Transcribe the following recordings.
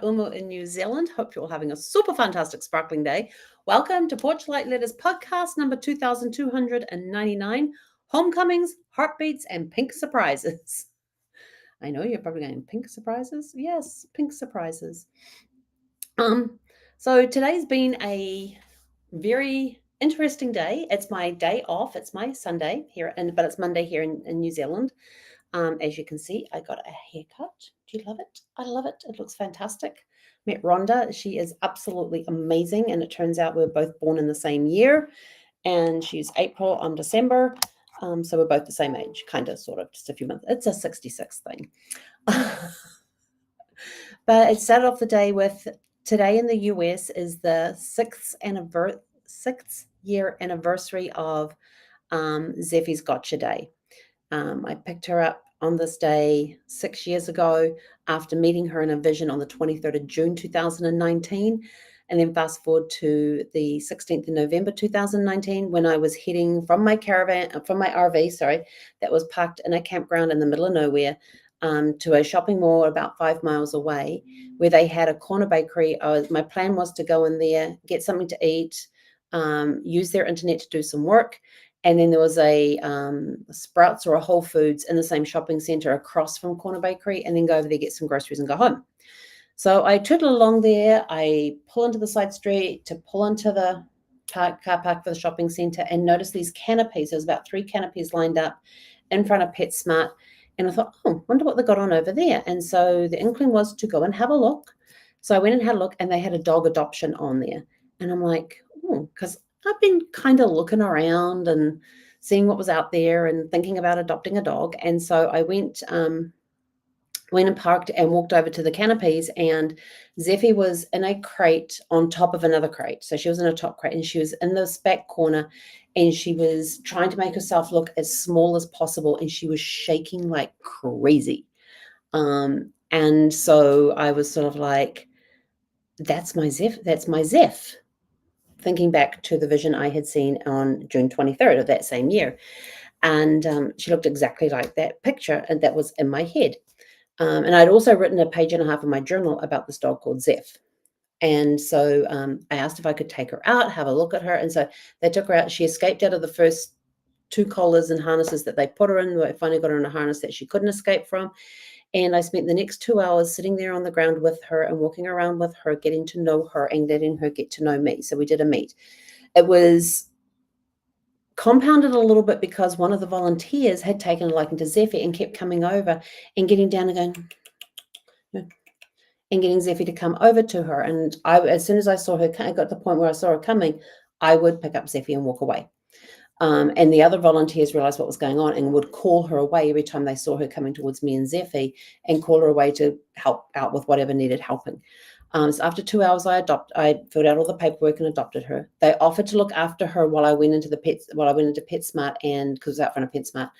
Umu in New Zealand. Hope you're all having a super fantastic sparkling day. Welcome to Porch Light Letters podcast number 2299, Homecomings, Heartbeats, and Pink Surprises. I know you're probably going, pink surprises? Yes, pink surprises. So today's been a very interesting day. It's my day off. It's my Sunday here, but it's Monday here in New Zealand. As you can see, I got a haircut. Do you love it? I love it. It looks fantastic. Met Rhonda. She is absolutely amazing. And it turns out we were both born in the same year. And she's April, I'm December. So we're both the same age, kind of, sort of, just a few months. It's a 66 thing. But it started off the day with today in the US is the sixth year anniversary of Zeffie's Gotcha Day. I picked her up on this day 6 years ago after meeting her in a vision on the 23rd of June 2019. And then fast forward to the 16th of November 2019 when I was heading from my RV, that was parked in a campground in the middle of nowhere, to a shopping mall about 5 miles away where they had a corner bakery. My plan was to go in there, get something to eat, use their internet to do some work. And then there was a Sprouts or a Whole Foods in the same shopping center across from Corner Bakery, and then go over there, get some groceries and go home. So I tootle along there. I pull into the side street to pull into the car park for the shopping center and notice these canopies. There's about 3 canopies lined up in front of PetSmart. And I thought, wonder what they got on over there. And so the inkling was to go and have a look. So I went and had a look, and they had a dog adoption on there. And I'm like, because I've been kind of looking around and seeing what was out there and thinking about adopting a dog. And so I went and parked and walked over to the canopies, and Zeffie was in a crate on top of another crate. So she was in a top crate, and she was in this back corner, and she was trying to make herself look as small as possible, and she was shaking like crazy. And so I was sort of like, that's my Zeph. Thinking back to the vision I had seen on June 23rd of that same year. And she looked exactly like that picture, and that was in my head. And I'd also written a page and a half in my journal about this dog called Zeph. And so I asked if I could take her out, have a look at her. And so they took her out. She escaped out of the first 2 collars and harnesses that they put her in. I finally got her in a harness that she couldn't escape from. And I spent the next 2 hours sitting there on the ground with her and walking around with her, getting to know her and letting her get to know me. So we did a meet. It was compounded a little bit because one of the volunteers had taken a liking to Zeffie and kept coming over and getting down and going, and getting Zeffie to come over to her. And as soon as I saw her, I got to the point where I saw her coming, I would pick up Zeffie and walk away. And the other volunteers realized what was going on and would call her away every time they saw her coming towards me and Zeffie, and call her away to help out with whatever needed helping. So after 2 hours, I filled out all the paperwork and adopted her. They offered to look after her while I went into PetSmart, and because it was out front of PetSmart,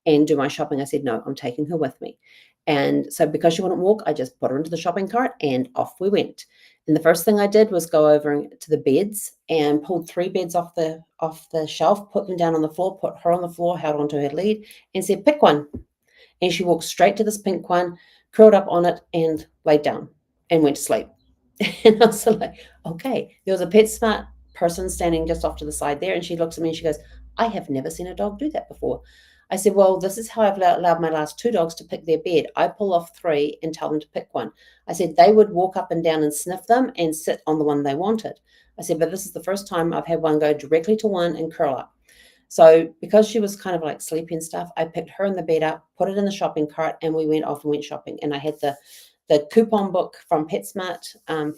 and do my shopping. I said, no, I'm taking her with me. And so because she wouldn't walk, I just put her into the shopping cart and off we went. And the first thing I did was go over to the beds and pulled 3 beds off the shelf, put them down on the floor, put her on the floor, held onto her lead, and said, pick one. And she walked straight to this pink one, curled up on it, and laid down and went to sleep. And I was like, okay. There was a PetSmart person standing just off to the side there, and she looks at me and she goes, I have never seen a dog do that before. I said, well, this is how I've allowed my last 2 dogs to pick their bed. I pull off 3 and tell them to pick one. I said, they would walk up and down and sniff them and sit on the one they wanted. I said, but this is the first time I've had one go directly to one and curl up. So because she was kind of like sleepy and stuff, I picked her in the bed up, put it in the shopping cart, and we went off and went shopping. And I had the coupon book from PetSmart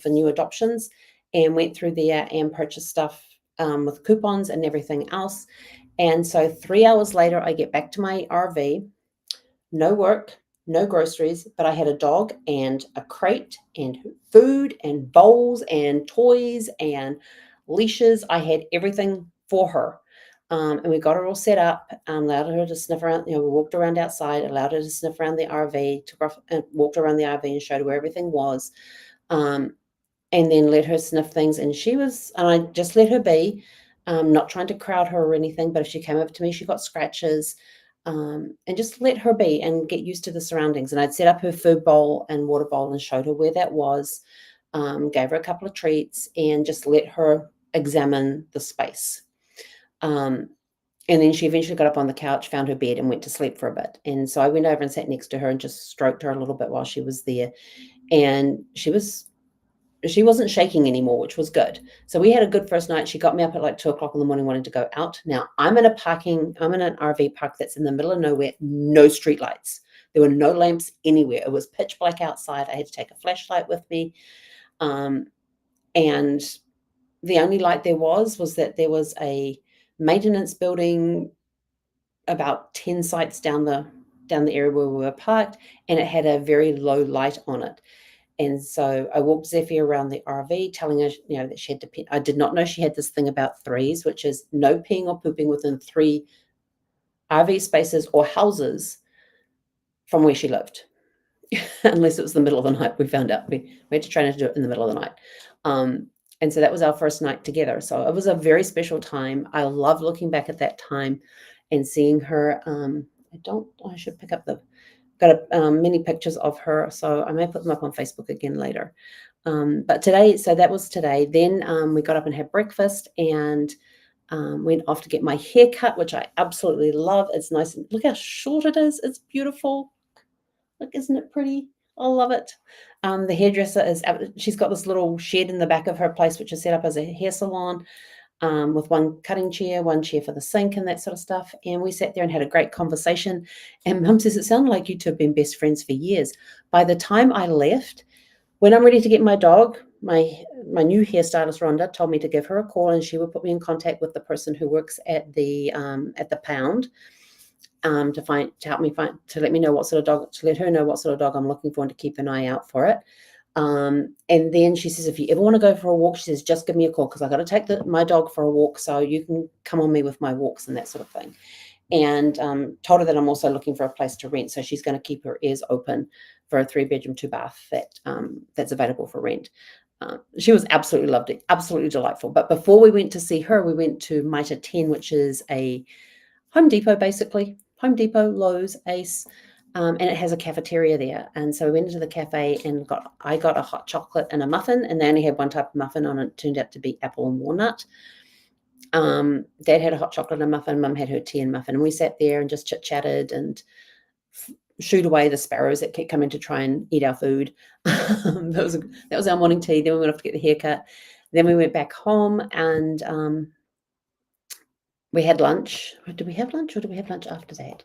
for new adoptions, and went through there and purchased stuff with coupons and everything else. And so 3 hours later, I get back to my RV, no work, no groceries, but I had a dog and a crate and food and bowls and toys and leashes. I had everything for her. And we got her all set up, allowed her to sniff around. We walked around outside, allowed her to sniff around the RV, took her off and walked around the RV and showed her where everything was. And then let her sniff things. And I just let her be. Not trying to crowd her or anything, but if she came over to me, she got scratches. and just let her be and get used to the surroundings. And I'd set up her food bowl and water bowl and showed her where that was, gave her a couple of treats, and just let her examine the space. Um, and then she eventually got up on the couch, found her bed, and went to sleep for a bit. And so I went over and sat next to her and just stroked her a little bit while she was there. And she wasn't shaking anymore, which was good. So we had a good first night. She got me up at like 2 o'clock in the morning, wanting to go out. Now I'm in an RV park that's in the middle of nowhere, no street lights. There were no lamps anywhere. It was pitch black outside. I had to take a flashlight with me. And the only light there was that there was a maintenance building about 10 sites down the area where we were parked, and it had a very low light on it. And so I walked Zephyr around the RV, telling her, that she had to pee. I did not know she had this thing about threes, which is no peeing or pooping within 3 RV spaces or houses from where she lived, unless it was the middle of the night. We found out we had to train her to do it in the middle of the night. And so that was our first night together. So it was a very special time. I love looking back at that time and seeing her. I should pick up got many pictures of her, so I may put them up on Facebook again later. But today, so that was today. Then we got up and had breakfast and went off to get my hair cut, which I absolutely love. It's nice. And look how short it is. It's beautiful. Look, isn't it pretty? I love it. The hairdresser she's got this little shed in the back of her place, which is set up as a hair salon. With one cutting chair, one chair for the sink and that sort of stuff. And we sat there and had a great conversation. And Mum says, it sounded like you two have been best friends for years. By the time I left, when I'm ready to get my dog, my new hairstylist, Rhonda, told me to give her a call, and she would put me in contact with the person who works at the pound to let me know what sort of dog, to let her know what sort of dog I'm looking for and to keep an eye out for it. And then she says, if you ever want to go for a walk, she says, just give me a call, because I got to take my dog for a walk, so you can come on me with my walks and that sort of thing. And told her that I'm also looking for a place to rent, so she's going to keep her ears open for a 3-bedroom 2-bath that's available for rent. She was absolutely lovely, absolutely delightful. But before we went to see her, we went to Mitre 10, which is a Home Depot, basically. Home Depot, Lowe's, Ace. And it has a cafeteria there. And so we went into the cafe and I got a hot chocolate and a muffin, and they only had one type of muffin on it. It turned out to be apple and walnut. Dad had a hot chocolate and a muffin. Mum had her tea and muffin. And we sat there and just chit-chatted and shooed away the sparrows that kept coming to try and eat our food. That was our morning tea. Then we went off to get the haircut. Then we went back home and we had lunch. Did we have lunch, or did we have lunch after that?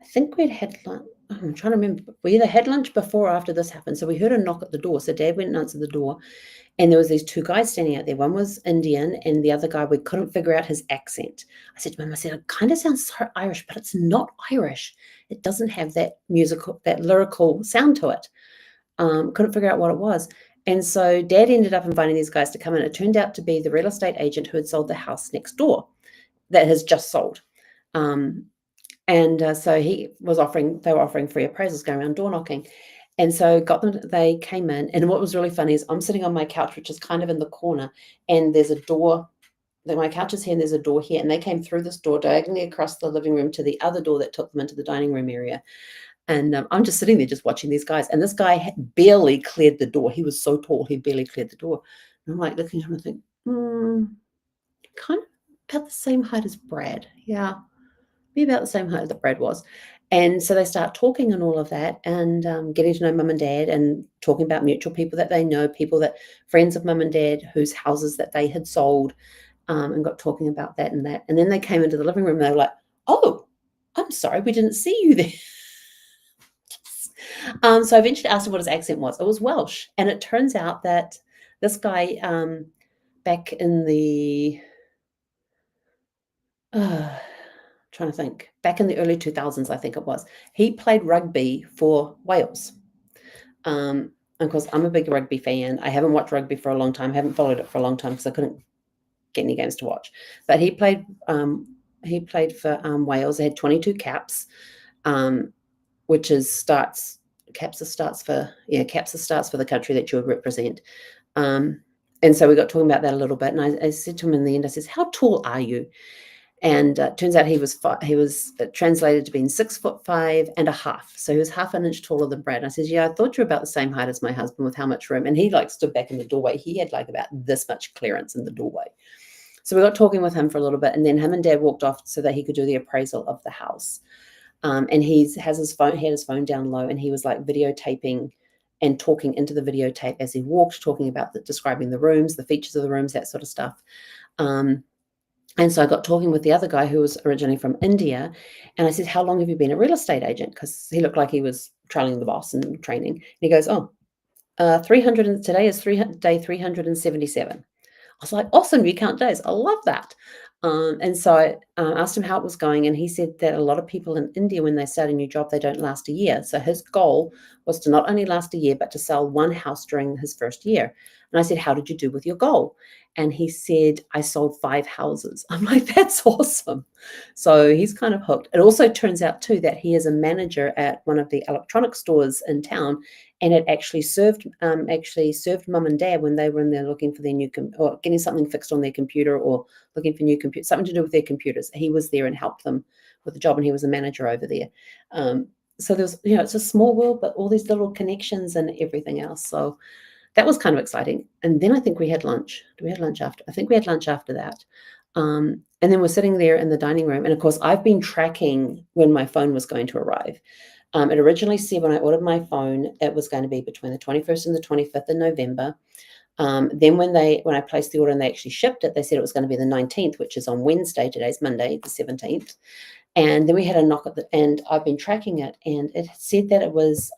I think we'd had lunch. I'm trying to remember. We either had lunch before or after this happened. So we heard a knock at the door. So Dad went and answered the door. And there was these 2 guys standing out there. One was Indian, and the other guy, we couldn't figure out his accent. I said to Mum, it kind of sounds so Irish, but it's not Irish. It doesn't have that lyrical sound to it. Couldn't figure out what it was. And so Dad ended up inviting these guys to come in. It turned out to be the real estate agent who had sold the house next door that has just sold. And so they were offering free appraisals, going around door knocking. And so they came in, and what was really funny is I'm sitting on my couch, which is kind of in the corner, and there's a door. My couch is here, and there's a door here, and they came through this door diagonally across the living room to the other door that took them into the dining room area. And I'm just sitting there just watching these guys, and this guy had barely cleared the door. He was so tall, he barely cleared the door. And I'm like looking at him and think, kind of about the same height as Brad. Yeah. Be about the same height that Brad was. And so they start talking and all of that, and getting to know Mum and Dad, and talking about mutual people that they know, friends of Mum and Dad whose houses that they had sold, and got talking about that and that. And then they came into the living room and they were like, oh, I'm sorry, we didn't see you there. So I eventually asked him what his accent was. It was Welsh. And it turns out that this guy, back in the trying to think, back in the early 2000s, I think it was, he played rugby for Wales. And of course, I'm a big rugby fan. I haven't watched rugby for a long time. I haven't followed it for a long time because I couldn't get any games to watch. But he played for Wales. They had 22 caps, which is starts for the country that you would represent. And so we got talking about that a little bit. And I said to him in the end, I says, how tall are you? And turns out he was translated to being 6'5.5". So he was half an inch taller than Brad. And I said, yeah, I thought you were about the same height as my husband with how much room. And he like stood back in the doorway. He had like about this much clearance in the doorway. So we got talking with him for a little bit, and then him and Dad walked off so that he could do the appraisal of the house. And he had his phone down low, and he was like videotaping and talking into the videotape as he walked, talking about describing the rooms, the features of the rooms, that sort of stuff. And so I got talking with the other guy who was originally from India, and I said, how long have you been a real estate agent? Because he looked like he was trailing the boss and training. And he goes, 300, today is day 377. I was like, awesome, you count days. I love that. And so I asked him how it was going, and he said that a lot of people in India, when they start a new job, they don't last a year. So his goal was to not only last a year, but to sell one house during his first year. And I said, how did you do with your goal? And he said, I sold 5 houses. I'm like, that's awesome. So he's kind of hooked. It also turns out, too, that he is a manager at one of the electronic stores in town, and it actually served mum and dad when they were in there looking for their new or getting something fixed on their computer, or looking for new computer, something to do with their computers. He was there and helped them with the job, and he was a manager over there. So there's, it's a small world, but all these little connections and everything else. So that was kind of exciting. And then I think we had lunch. We had lunch after. I think we had lunch after that. And then we're sitting there in the dining room. And of course, I've been tracking when my phone was going to arrive. It originally said when I ordered my phone, it was going to be between the 21st and the 25th of November. Then when I placed the order and they actually shipped it, they said it was going to be the 19th, which is on Wednesday. Today's Monday, the 17th. And then we had a knock at and I've been tracking it, and it said that it was,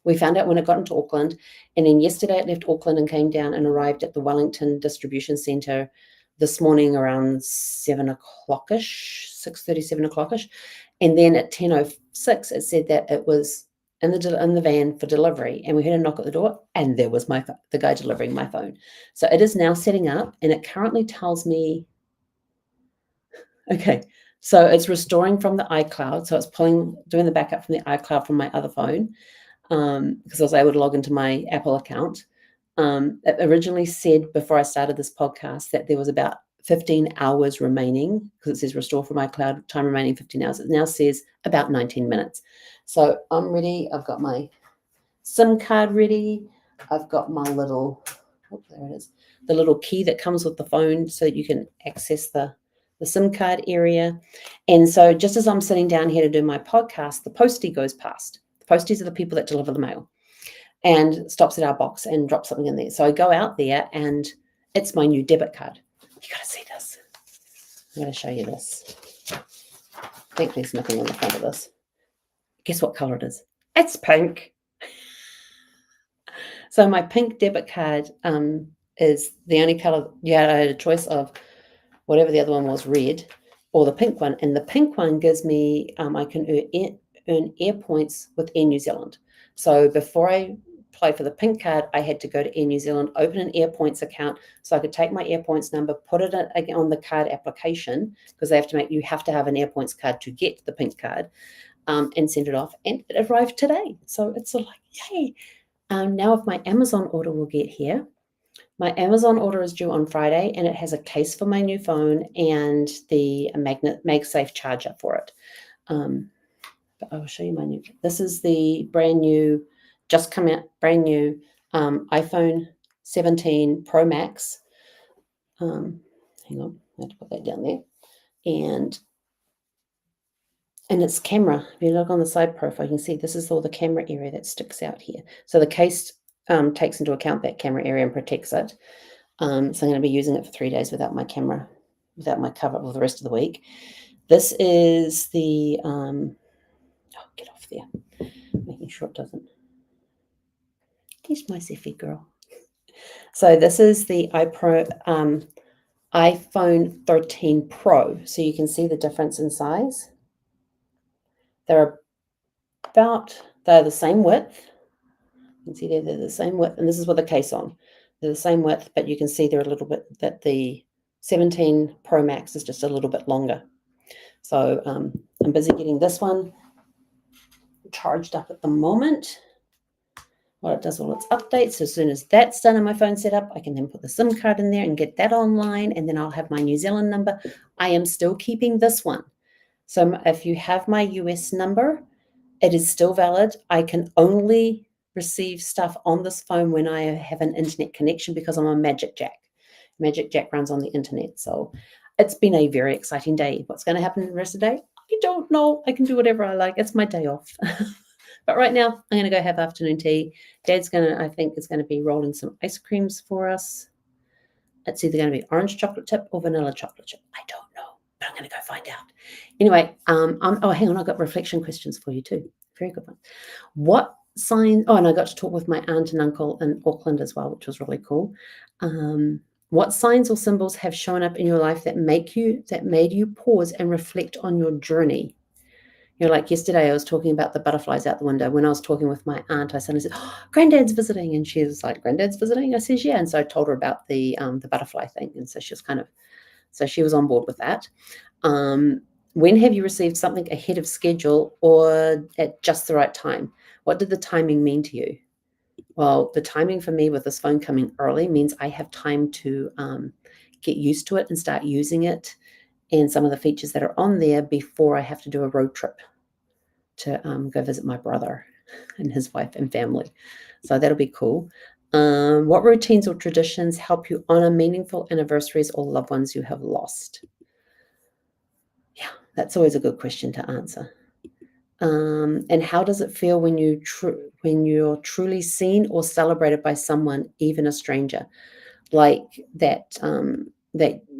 we found out when it got into Auckland, and then yesterday it left Auckland and came down and arrived at the Wellington Distribution Centre this morning around 7 o'clock-ish, 6:30, 7 o'clock-ish. And then at 10:06, it said that it was in the van for delivery, and we heard a knock at the door, and there was the guy delivering my phone. So it is now setting up, and it currently tells me, okay, so it's restoring from the iCloud. So it's doing the backup from the iCloud from my other phone, because I was able to log into my Apple account. It originally said before I started this podcast that there was about 15 hours remaining, because it says restore from iCloud, time remaining 15 hours. It now says about 19 minutes. So I'm ready. I've got my SIM card ready. I've got my little, there it is, the little key that comes with the phone so that you can access the SIM card area. And so just as I'm sitting down here to do my podcast, the postie goes past. The posties are the people that deliver the mail, and stops at our box and drops something in there. So I go out there, and it's my new debit card. You got to see this. I'm going to show you this. I think there's nothing on the front of this. Guess what color it is? It's pink. So my pink debit card is the only color. Yeah, I had a choice of whatever the other one was, red or the pink one. And the pink one gives me, I can earn air points with Air New Zealand. So before I apply for the pink card, I had to go to Air New Zealand, open an Air Points account so I could take my Air Points number, put it on the card application, because you have to have an Air Points card to get the pink card, and send it off. And it arrived today. So it's sort of like, yay. Now if my Amazon order will get here. My Amazon order is due on Friday, and it has a case for my new phone and the MagSafe charger for it. But I will show you my new. This is the brand new, just come out, brand new iPhone 17 Pro Max. Hang on, I have to put that down there. And its camera, if you look on the side profile, you can see this is all the camera area that sticks out here. So the case takes into account that camera area and protects it. So I'm going to be using it for 3 days without my camera, without my cover for the rest of the week. This is the, get off there, making sure it doesn't. There's my Zeffy girl. So this is the iPhone 13 Pro. So you can see the difference in size. They're the same width. You can see they're the same width, and this is with a case on. They're the same width, but you can see they're a little bit, that the 17 Pro Max is just a little bit longer. So I'm busy getting this one charged up at the moment while it does all its updates. So as soon as that's done and my phone set up, I can then put the SIM card in there and get that online, and then I'll have my New Zealand number I am still keeping this one. So if you have my US number, it is still valid. I can only receive stuff on this phone when I have an internet connection because I'm on Magic Jack. Magic Jack runs on the internet. So it's been a very exciting day. What's going to happen the rest of the day? I don't know. I can do whatever I like. It's my day off. But right now, I'm going to go have afternoon tea. Dad's going to, I think, is going to be rolling some ice creams for us. It's either going to be orange chocolate chip or vanilla chocolate chip. I don't know, but I'm going to go find out. Anyway, oh, hang on. I've got reflection questions for you too. Very good one. What sign? Oh, and I got to talk with my aunt and uncle in Auckland as well, which was really cool. What signs or symbols have shown up in your life that made you pause and reflect on your journey? You know, like yesterday, I was talking about the butterflies out the window. When I was talking with my aunt, I suddenly said, "Oh, Granddad's visiting," and she was like, "Granddad's visiting?" I said, "Yeah," and so I told her about the butterfly thing, and so she was so she was on board with that. When have you received something ahead of schedule or at just the right time? What did the timing mean to you? Well, the timing for me with this phone coming early means I have time to get used to it and start using it and some of the features that are on there before I have to do a road trip to go visit my brother and his wife and family. So that'll be cool. What routines or traditions help you honor meaningful anniversaries or loved ones you have lost? Yeah, that's always a good question to answer. And how does it feel when when you're truly seen or celebrated by someone, even a stranger, like that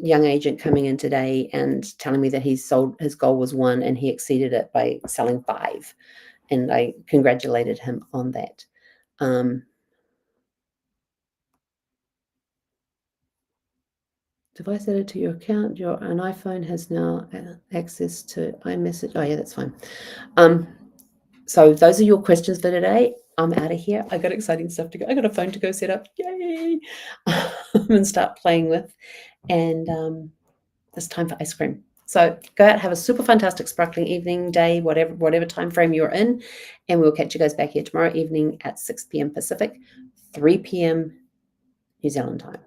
young agent coming in today and telling me that his goal was 1 and he exceeded it by selling 5, and I congratulated him on that. Um, Device added to your account. An iPhone has now access to iMessage. Oh yeah, that's fine. Um, So those are your questions for today. I'm out of here. I got exciting stuff to go. I got a phone to go set up. Yay! And start playing with. And it's time for ice cream. So go out, have a super fantastic sparkling evening, day, whatever time frame you're in. And we'll catch you guys back here tomorrow evening at 6 p.m. Pacific, 3 p.m. New Zealand time.